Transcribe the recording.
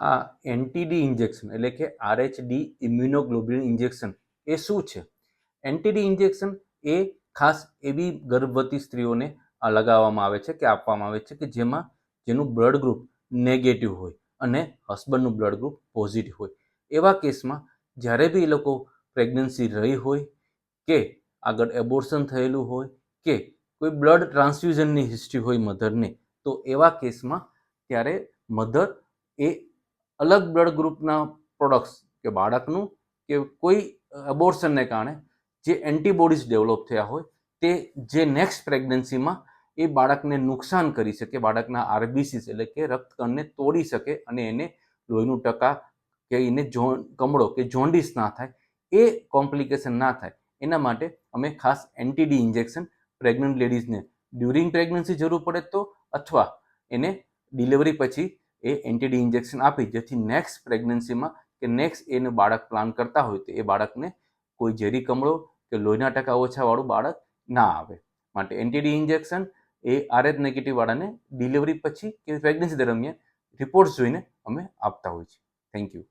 આ એનટીડી ઇન્જેક્શન એટલે કે આરએચડી ઇમ્યુનોગ્લોબ્યુલિન ઇન્જેક્શન એ શું છે? એનટીડી ઇન્જેક્શન એ ખાસ એવી ગર્ભવતી સ્ત્રીઓને લગાવવામાં આવે છે કે આપવામાં આવે છે કે જેનું બ્લડ ગ્રુપ નેગેટિવ હોય અને હસબન્ડનું બ્લડ ગ્રુપ પોઝિટિવ હોય. એવા કેસમાં જ્યારે બી એ લોકો પ્રેગ્નન્સી રહી હોય કે આગળ એબોર્શન થયેલું હોય કે કોઈ બ્લડ ટ્રાન્સફ્યુઝનની હિસ્ટ્રી હોય મધરને, તો એવા કેસમાં ત્યારે મધર એ અલગ બ્લડ ગ્રુપના પ્રોડક્ટ્સ કે બાળકનું કે કોઈ એબોર્શનને કારણે જે એન્ટીબોડીઝ ડેવલપ થયા હોય તે જે નેક્સ્ટ પ્રેગ્નન્સીમાં એ બાળકને નુકસાન કરી શકે, બાળકના આરબીસીસ એટલે કે રક્તકણને તોડી શકે અને એને લોહીનું ટકા કે એને કમળો કે જોન્ડિસ ના થાય, એ કોમ્પ્લિકેશન ના થાય એના માટે અમે ખાસ એનટીડી ઇન્જેક્શન પ્રેગ્નન્ટ લેડીઝને ડ્યુરિંગ પ્રેગ્નન્સી જરૂર પડે તો અથવા એને ડિલિવરી પછી એ એનટીડી ઇન્જેક્શન આપી જેથી નેક્સ્ટ પ્રેગ્નન્સીમાં કે નેક્સ્ટ એનું બાળક પ્લાન કરતા હોય તો એ બાળકને કોઈ ઝેરી કમળો કે લોહીના ટકા ઓછાવાળું બાળક ના આવે. માટે એનટીડી ઇન્જેક્શન એ આરએચ નેગેટિવ વાળાને ડિલિવરી પછી કે પ્રેગ્નન્સી દરમિયાન રિપોર્ટ્સ જોઈને અમે આપતા હોઈએ છીએ. Thank you.